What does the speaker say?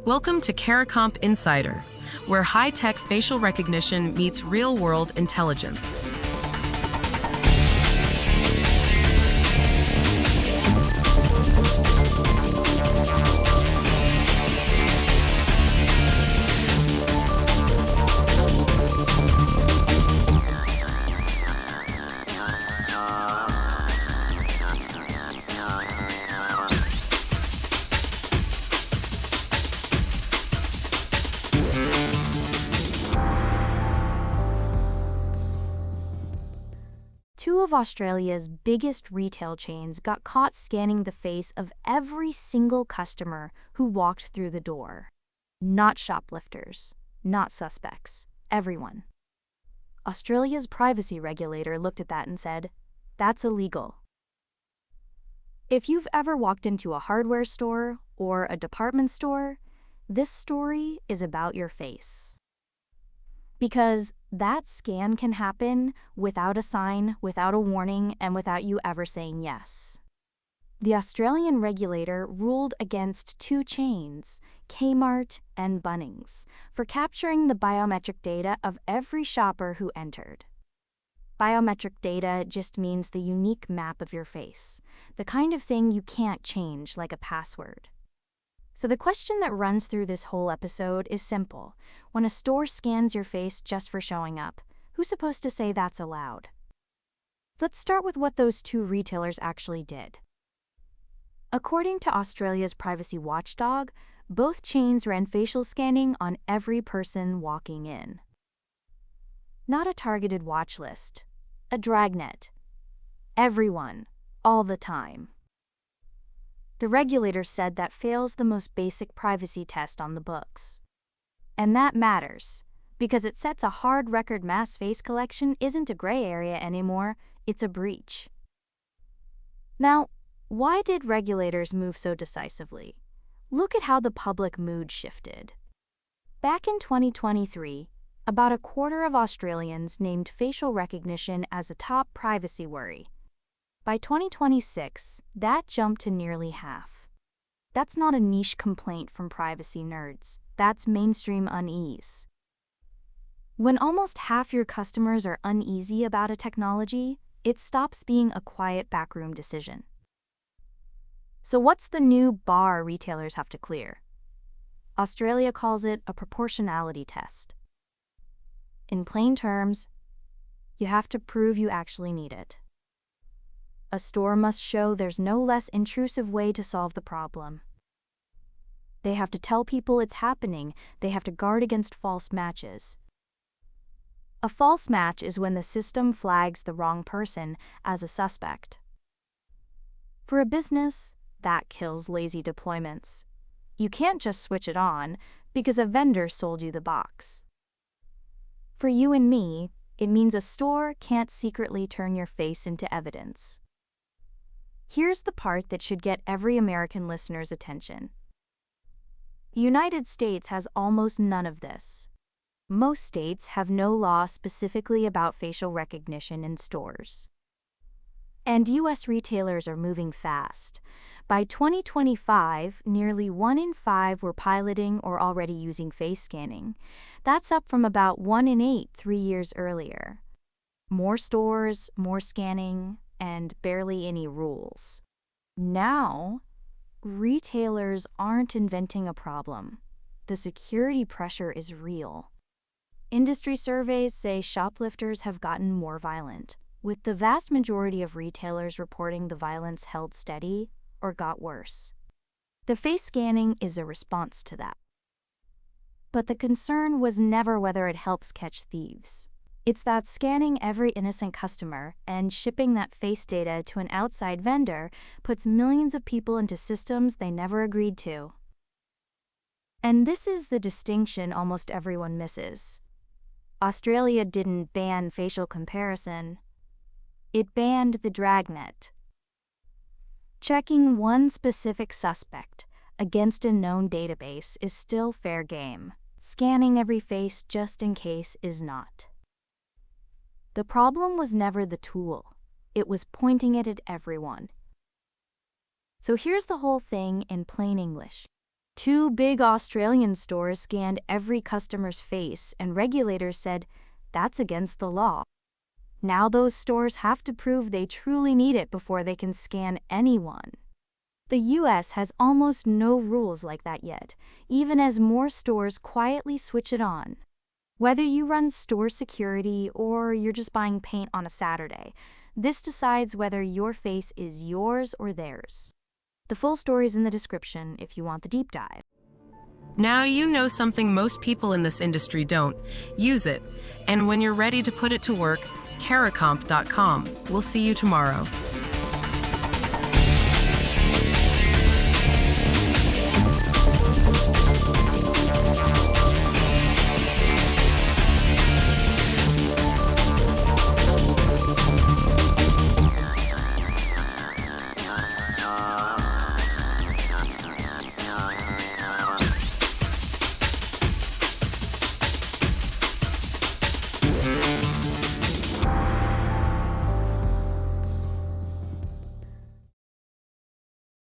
Welcome to CARICOMP Insider, where high-tech facial recognition meets real-world intelligence. Two of Australia's biggest retail chains got caught scanning the face of every single customer who walked through the door. Not shoplifters, not suspects, everyone. Australia's privacy regulator looked at that and said, "That's illegal." If you've ever walked into a hardware store or a department store, this story is about your face. Because that scan can happen without a sign, without a warning, and without you ever saying yes. The Australian regulator ruled against two chains, Kmart and Bunnings, for capturing the biometric data of every shopper who entered. Biometric data just means the unique map of your face, the kind of thing you can't change like a password. So the question that runs through this whole episode is simple. When a store scans your face just for showing up, who's supposed to say that's allowed? Let's start with what those two retailers actually did. According to Australia's privacy watchdog, both chains ran facial scanning on every person walking in. Not a targeted watch list, a dragnet. Everyone, all the time. The regulator said that fails the most basic privacy test on the books. And that matters, because it sets a hard record mass face collection isn't a gray area anymore, it's a breach. Now, why did regulators move so decisively? Look at how the public mood shifted. Back in 2023, about a quarter of Australians named facial recognition as a top privacy worry. By 2026, that jumped to nearly half. That's not a niche complaint from privacy nerds. That's mainstream unease. When almost half your customers are uneasy about a technology, it stops being a quiet backroom decision. So what's the new bar retailers have to clear? Australia calls it a proportionality test. In plain terms, you have to prove you actually need it. A store must show there's no less intrusive way to solve the problem. They have to tell people it's happening. They have to guard against false matches. A false match is when the system flags the wrong person as a suspect. For a business, that kills lazy deployments. You can't just switch it on because a vendor sold you the box. For you and me, it means a store can't secretly turn your face into evidence. Here's the part that should get every American listener's attention. The United States has almost none of this. Most states have no law specifically about facial recognition in stores. And U.S. retailers are moving fast. By 2025, nearly 1 in 5 were piloting or already using face scanning. That's up from about 1 in 8 3 years earlier. More stores, more scanning, and barely any rules. Now, retailers aren't inventing a problem. The security pressure is real. Industry surveys say shoplifters have gotten more violent, with the vast majority of retailers reporting the violence held steady or got worse. The face scanning is a response to that. But the concern was never whether it helps catch thieves. It's that scanning every innocent customer and shipping that face data to an outside vendor puts millions of people into systems they never agreed to. And this is the distinction almost everyone misses. Australia didn't ban facial comparison. It banned the dragnet. Checking one specific suspect against a known database is still fair game. Scanning every face just in case is not. The problem was never the tool. It was pointing it at everyone. So here's the whole thing in plain English. 2 big Australian stores scanned every customer's face, and regulators said that's against the law. Now those stores have to prove they truly need it before they can scan anyone. The US has almost no rules like that yet, even as more stores quietly switch it on. Whether you run store security or you're just buying paint on a Saturday, this decides whether your face is yours or theirs. The full story is in the description if you want the deep dive. Now you know something most people in this industry don't. Use it. And when you're ready to put it to work, caracomp.com. We'll see you tomorrow.